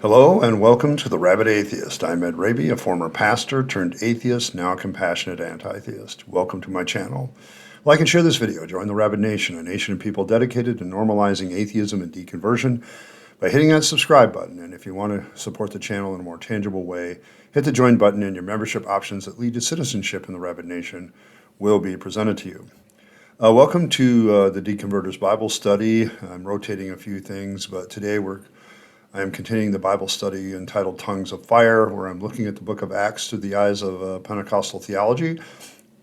Hello and welcome to the Rabyd Atheist. I'm Rabyd, a former pastor turned atheist, now a compassionate anti-theist. Welcome to my channel. Like and share this video. Join the Rabyd Nation, a nation of people dedicated to normalizing atheism and deconversion by hitting that subscribe button. And if you want to support the channel in a more tangible way, hit the join button and your membership options that lead to citizenship in the Rabyd Nation will be presented to you. Welcome to the Deconverters Bible Study. I'm rotating a few things, but today I am continuing the Bible study entitled Tongues of Fire, where I'm looking at the book of Acts through the eyes of Pentecostal theology,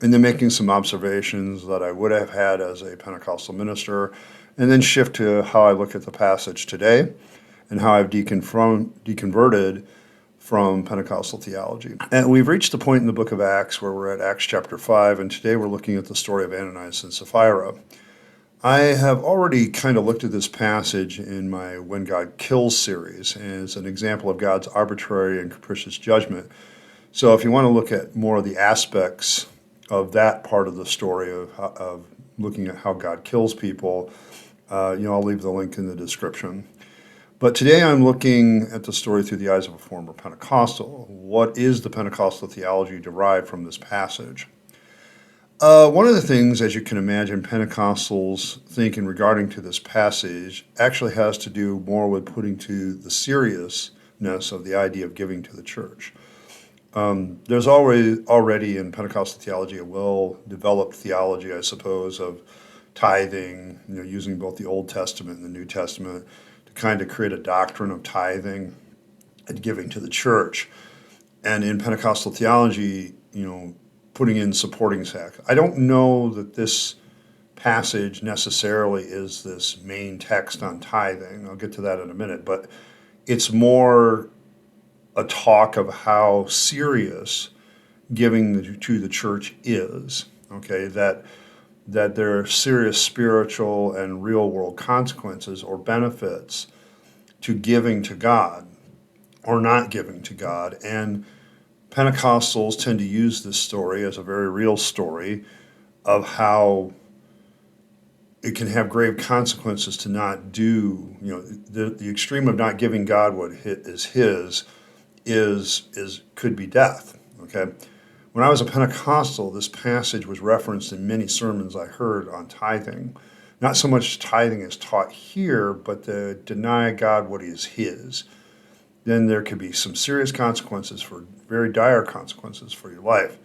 and then making some observations that I would have had as a Pentecostal minister, and then shift to how I look at the passage today and how I've deconverted from Pentecostal theology. And we've reached the point in the book of Acts where we're at Acts chapter 5, and today we're looking at the story of Ananias and Saphira. I have already kind of looked at this passage in my When God Kills series as an example of God's arbitrary and capricious judgment. So if you want to look at more of the aspects of that part of the story of looking at how God kills people, I'll leave the link in the description. But today I'm looking at the story through the eyes of a former Pentecostal. What is the Pentecostal theology derived from this passage? One of the things, as you can imagine, Pentecostals think in regarding to this passage actually has to do more with putting to the seriousness of the idea of giving to the church. There's already in Pentecostal theology a well-developed theology, I suppose, of tithing, using both the Old Testament and the New Testament to kind of create a doctrine of tithing and giving to the church. And in Pentecostal theology, putting in supporting sac. I don't know that this passage necessarily is this main text on tithing. I'll get to that in a minute, but it's more a talk of how serious giving to the church is, okay, that there are serious spiritual and real world consequences or benefits to giving to God or not giving to God. And Pentecostals tend to use this story as a very real story of how it can have grave consequences to not do, the extreme of not giving God what is his could be death, okay? When I was a Pentecostal, this passage was referenced in many sermons I heard on tithing. Not so much tithing is taught here, but to deny God what is his. Then there could be some serious consequences, very dire consequences for your life.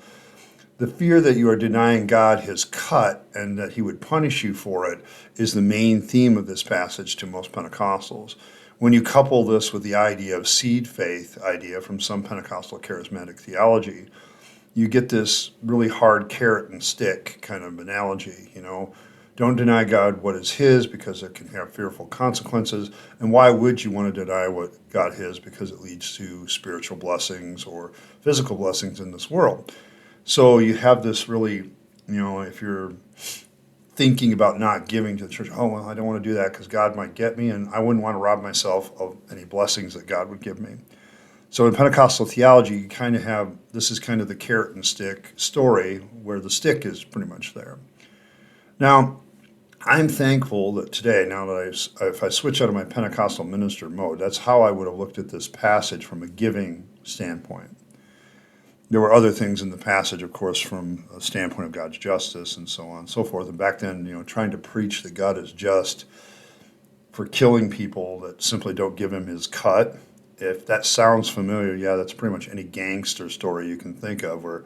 The fear that you are denying God his cut and that he would punish you for it is the main theme of this passage to most Pentecostals. When you couple this with the idea of seed faith idea from some Pentecostal charismatic theology, you get this really hard carrot and stick kind of analogy, Don't deny God what is his because it can have fearful consequences. And why would you want to deny what God is? Because it leads to spiritual blessings or physical blessings in this world. So you have this really, if you're thinking about not giving to the church, oh, well, I don't want to do that because God might get me and I wouldn't want to rob myself of any blessings that God would give me. So in Pentecostal theology, you kind of have, this is kind of the carrot and stick story where the stick is pretty much there. Now, I'm thankful that today, now that if I switch out of my Pentecostal minister mode, that's how I would have looked at this passage from a giving standpoint. There were other things in the passage, of course, from a standpoint of God's justice and so on and so forth. And back then, trying to preach that God is just for killing people that simply don't give him his cut. If that sounds familiar, yeah, that's pretty much any gangster story you can think of where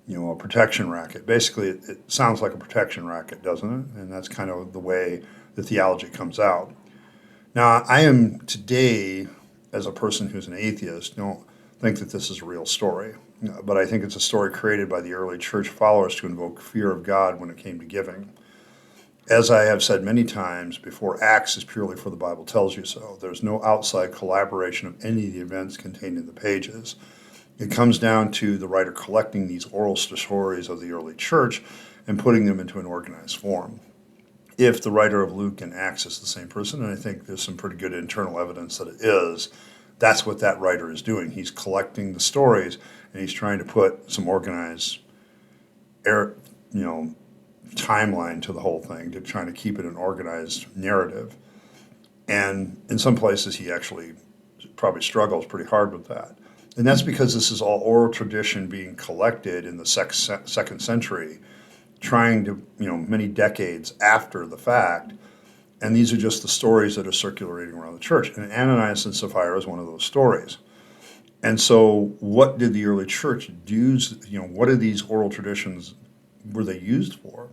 a protection racket. Basically, it sounds like a protection racket, doesn't it? And that's kind of the way the theology comes out. Now, I am today, as a person who's an atheist, don't think that this is a real story. But I think it's a story created by the early church followers to invoke fear of God when it came to giving. As I have said many times before, Acts is purely for the Bible tells you so. There's no outside collaboration of any of the events contained in the pages. It comes down to the writer collecting these oral stories of the early church and putting them into an organized form. If the writer of Luke and Acts is the same person, and I think there's some pretty good internal evidence that it is, that's what that writer is doing. He's collecting the stories and he's trying to put some organized, timeline to the whole thing, to trying to keep it an organized narrative. And in some places he actually probably struggles pretty hard with that. And that's because this is all oral tradition being collected in the second century, trying to, many decades after the fact. And these are just the stories that are circulating around the church. And Ananias and Saphira is one of those stories. And so what did the early church do? What are these oral traditions, were they used for?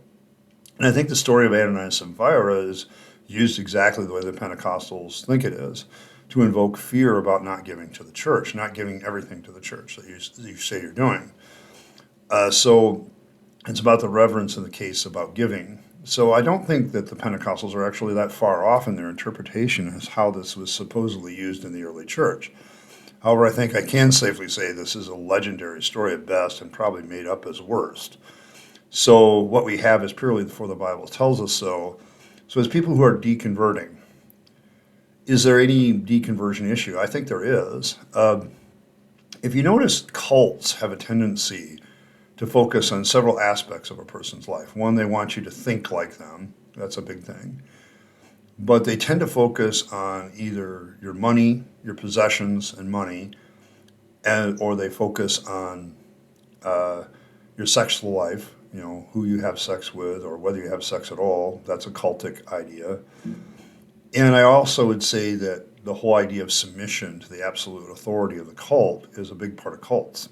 And I think the story of Ananias and Sapphira is used exactly the way the Pentecostals think it is, to invoke fear about not giving to the church, not giving everything to the church that you say you're doing. So it's about the reverence in the case about giving. So I don't think that the Pentecostals are actually that far off in their interpretation as how this was supposedly used in the early church. However, I think I can safely say this is a legendary story at best and probably made up as worst. So what we have is purely for the Bible tells us so. So as people who are deconverting, is there any deconversion issue? I think there is. If you notice, cults have a tendency to focus on several aspects of a person's life. One, they want you to think like them. That's a big thing. But they tend to focus on either your money, your possessions and money, or they focus on your sexual life, who you have sex with or whether you have sex at all. That's a cultic idea. And I also would say that the whole idea of submission to the absolute authority of the cult is a big part of cults.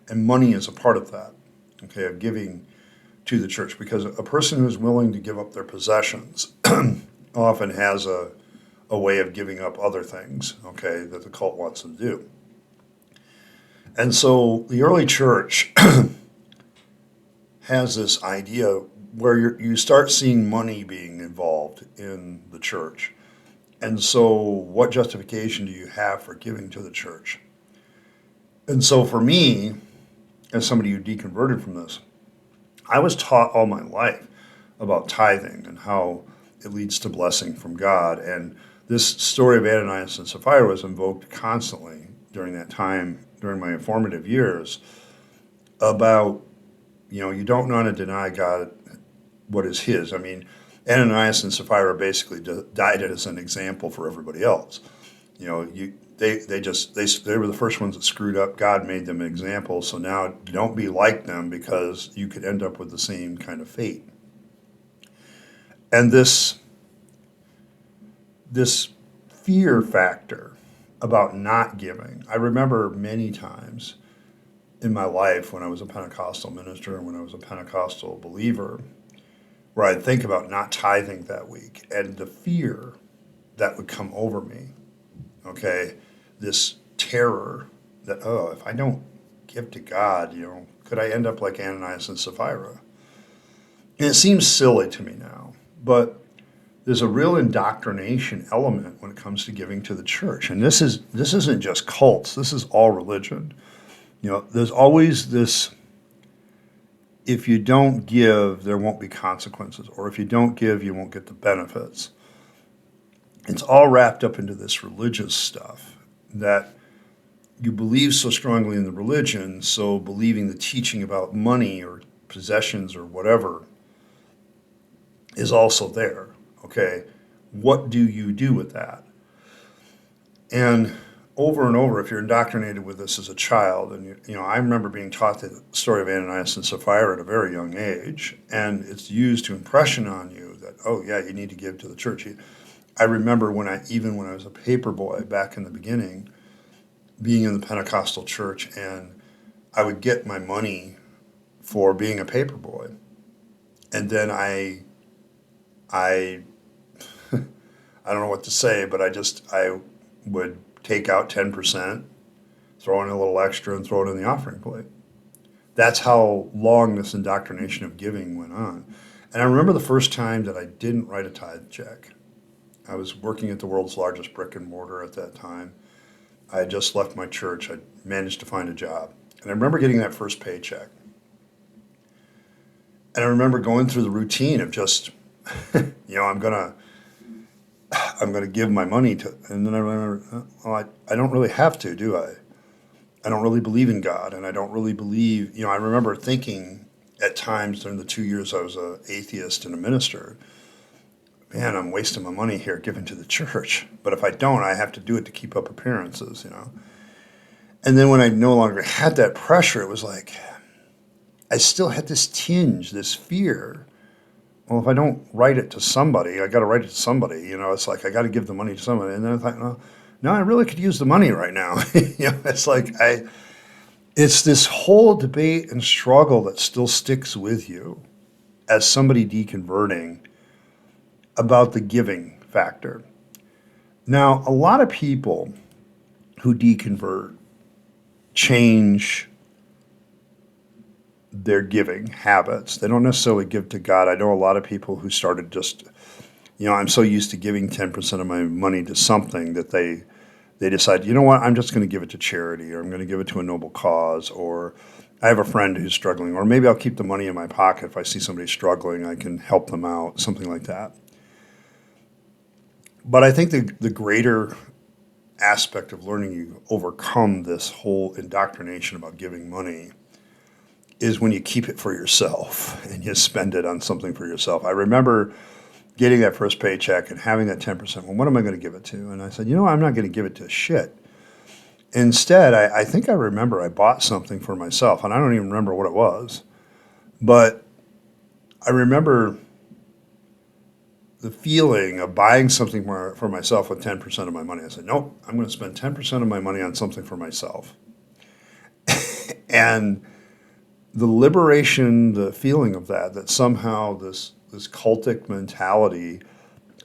And money is a part of that, okay, of giving to the church. Because a person who's willing to give up their possessions often has a way of giving up other things, okay, that the cult wants them to do. And so the early church has this idea where you start seeing money being involved in the church. And so what justification do you have for giving to the church? And so for me, as somebody who deconverted from this, I was taught all my life about tithing and how it leads to blessing from God. And this story of Ananias and Sapphira was invoked constantly during that time, during my formative years, about, you don't want to deny God what is his. I mean, Ananias and Sapphira basically died as an example for everybody else. They were the first ones that screwed up. God made them an example. So now don't be like them because you could end up with the same kind of fate. And this fear factor about not giving, I remember many times in my life when I was a Pentecostal minister and when I was a Pentecostal believer, where I'd think about not tithing that week and the fear that would come over me, okay, this terror that, if I don't give to God, could I end up like Ananias and Sapphira? And it seems silly to me now, but there's a real indoctrination element when it comes to giving to the church. And this isn't just cults, this is all religion. There's always this, if you don't give, there won't be consequences, or if you don't give, you won't get the benefits. It's all wrapped up into this religious stuff that you believe so strongly in the religion, so believing the teaching about money or possessions or whatever is also there, okay? What do you do with that? And over and over, if you're indoctrinated with this as a child, and I remember being taught the story of Ananias and Sapphira at a very young age, and it's used to impression on you that, you need to give to the church. I remember when I was a paper boy back in the beginning, being in the Pentecostal church, and I would get my money for being a paper boy, and then I don't know what to say, but I would take out 10%, throw in a little extra, and throw it in the offering plate. That's how long this indoctrination of giving went on. And I remember the first time that I didn't write a tithe check. I was working at the world's largest brick and mortar at that time. I had just left my church. I managed to find a job. And I remember getting that first paycheck. And I remember going through the routine of just, I'm going to give my money to, and then I remember, I don't really have to, do I? I don't really believe in God, and I don't really believe, I remember thinking at times during the 2 years I was an atheist and a minister, man, I'm wasting my money here giving to the church. But if I don't, I have to do it to keep up appearances, you know. And then when I no longer had that pressure, it was like I still had this tinge, this fear. Well, if I don't write it to somebody, I got to write it to somebody. You know, it's like I got to give the money to somebody. And then I thought, no, I really could use the money right now. You know, it's like it's this whole debate and struggle that still sticks with you as somebody deconverting about the giving factor. Now, a lot of people who deconvert change their giving habits. They don't necessarily give to God. I know a lot of people who started just, you know, I'm so used to giving 10% of my money to something that they decide, you know what, I'm just going to give it to charity, or I'm going to give it to a noble cause, or I have a friend who's struggling, or maybe I'll keep the money in my pocket. If I see somebody struggling, I can help them out, something like that. But I think the greater aspect of learning you overcome this whole indoctrination about giving money is when you keep it for yourself and you spend it on something for yourself. I remember getting that first paycheck and having that 10%. Well, what am I going to give it to? And I said, you know, I'm not going to give it to shit. Instead, I think I remember I bought something for myself, and I don't even remember what it was. But I remember the feeling of buying something for myself with 10% of my money. I said, nope, I'm going to spend 10% of my money on something for myself. And the liberation, the feeling of that somehow this cultic mentality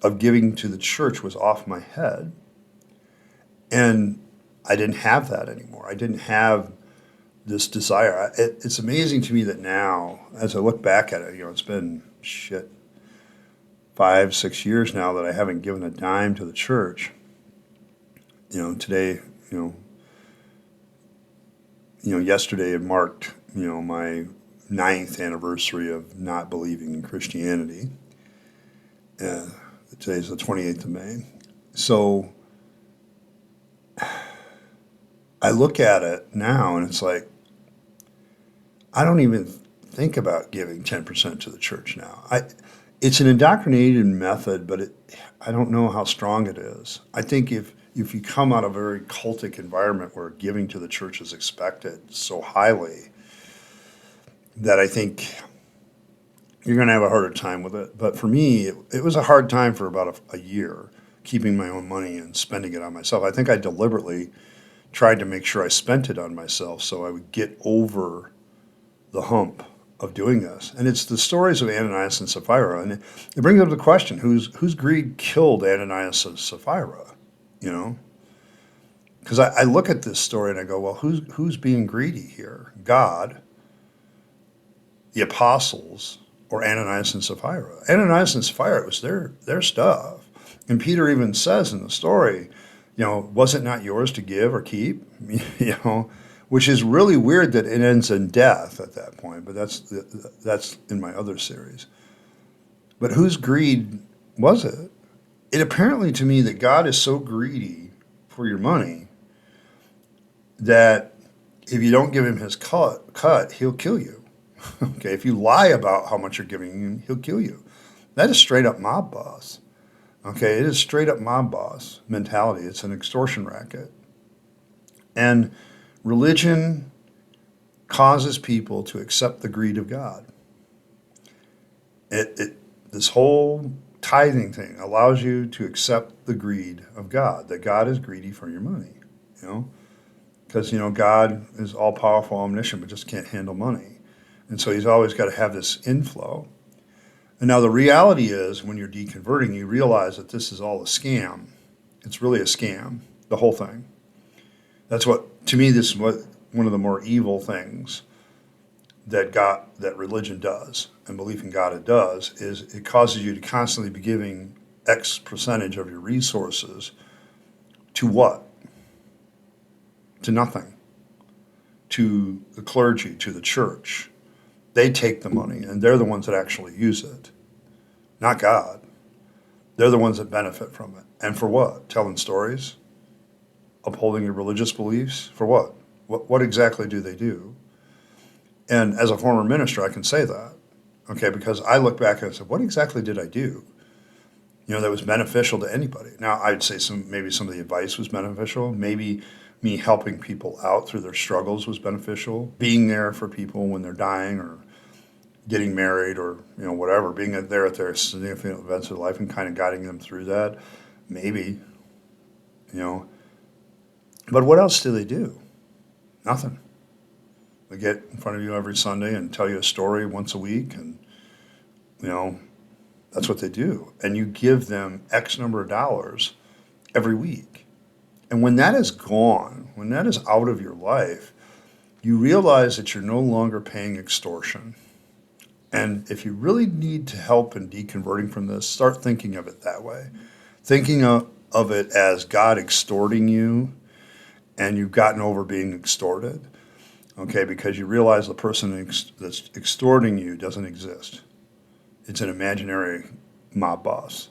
of giving to the church was off my head. And I didn't have that anymore. I didn't have this desire. It's amazing to me that now, as I look back at it, you know, it's been 5-6 years now that I haven't given a dime to the church. You know, today, yesterday it marked, my 9th anniversary of not believing in Christianity. Today's the 28th of May. So I look at it now and it's like, I don't even think about giving 10% to the church now. It's an indoctrinated method, but I don't know how strong it is. I think if you come out of a very cultic environment where giving to the church is expected so highly, that I think you're going to have a harder time with it. But for me, it was a hard time for about a year, keeping my own money and spending it on myself. I think I deliberately tried to make sure I spent it on myself so I would get over the hump of doing this. And it's the stories of Ananias and Saphira. And it brings up the question, whose greed killed Ananias and Saphira? Because I look at this story and I go, well, who's being greedy here? God, the apostles, or Ananias and Saphira? Ananias and Saphira, it was their stuff. And Peter even says in the story, was it not yours to give or keep? Which is really weird that it ends in death at that point, but that's in my other series. But whose greed was it? It apparently to me that God is so greedy for your money that if you don't give him his cut, he'll kill you. Okay, if you lie about how much you're giving him, he'll kill you. That is straight up mob boss. Okay, it is straight up mob boss mentality. It's an extortion racket. And religion causes people to accept the greed of God. This whole tithing thing allows you to accept the greed of God, that God is greedy for your money, because, God is all-powerful, omniscient, but just can't handle money. And so he's always got to have this inflow. And now the reality is when you're deconverting, you realize that this is all a scam. It's really a scam, the whole thing. That's what, to me, this is one of the more evil things that religion does and belief in God does, is it causes you to constantly be giving X percentage of your resources to what? To nothing. To the clergy, to the church. They take the money, and they're the ones that actually use it, not God. They're the ones that benefit from it. And for what? Telling stories? Upholding your religious beliefs? For what? What exactly do they do? And as a former minister, I can say that, okay, because I look back and I said, what exactly did I do? that was beneficial to anybody. Now, I'd say maybe some of the advice was beneficial. Maybe me helping people out through their struggles was beneficial. Being there for people when they're dying or getting married or, whatever, being there at their significant events of life and kind of guiding them through that, maybe, But what else do they do? Nothing. They get in front of you every Sunday and tell you a story once a week, and, that's what they do. And you give them X number of dollars every week. And when that is gone, when that is out of your life, you realize that you're no longer paying extortion. And if you really need to help in deconverting from this, start thinking of it that way. Thinking of it as God extorting you, and you've gotten over being extorted, okay, because you realize the person that's extorting you doesn't exist. It's an imaginary mob boss,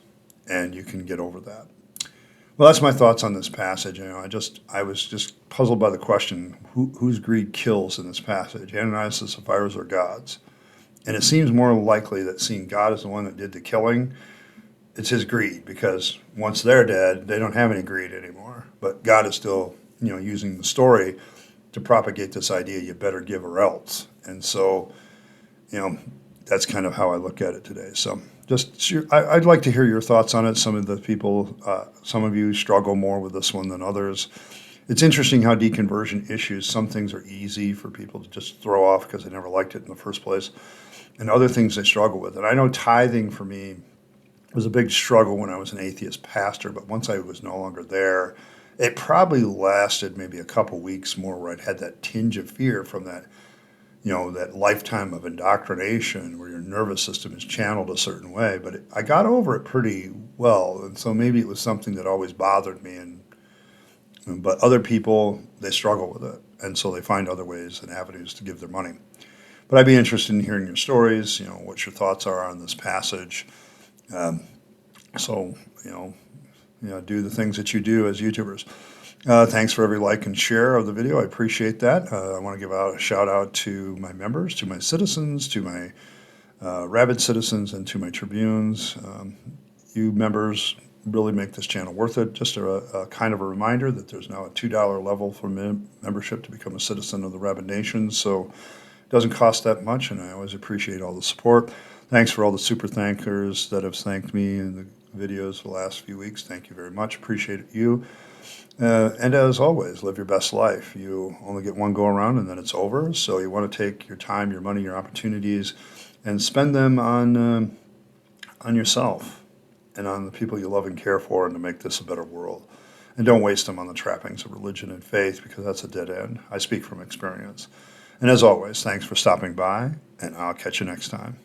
and you can get over that. Well, that's my thoughts on this passage. I was just puzzled by the question, whose greed kills in this passage? Ananias and Saphira's or God's? And it seems more likely that seeing God as the one that did the killing, it's his greed, because once they're dead, they don't have any greed anymore. But God is still, using the story to propagate this idea, you better give or else. And so, that's kind of how I look at it today. So I'd like to hear your thoughts on it. Some of the people, some of you struggle more with this one than others. It's interesting how deconversion issues, some things are easy for people to just throw off because they never liked it in the first place, and other things they struggle with. And I know tithing for me was a big struggle when I was an atheist pastor, but once I was no longer there, it probably lasted maybe a couple weeks more where I'd had that tinge of fear from that, that lifetime of indoctrination where your nervous system is channeled a certain way. But I got over it pretty well, and so maybe it was something that always bothered me. But other people, they struggle with it, and so they find other ways and avenues to give their money. But I'd be interested in hearing your stories, what your thoughts are on this passage. So, do the things that you do as YouTubers. Thanks for every like and share of the video. I appreciate that. I want to give out a shout out to my members, to my citizens, to my Rabyd citizens, and to my tribunes. You members really make this channel worth it. Just a kind of a reminder that there's now a $2 level for membership to become a citizen of the Rabyd Nation. So it doesn't cost that much, and I always appreciate all the support. Thanks for all the super thankers that have thanked me in the videos the last few weeks. Thank you very much. Appreciate you. And as always, live your best life. You only get one go around and then it's over. So you want to take your time, your money, your opportunities, and spend them on yourself and on the people you love and care for, and to make this a better world. And don't waste them on the trappings of religion and faith, because that's a dead end. I speak from experience. And as always, thanks for stopping by, and I'll catch you next time.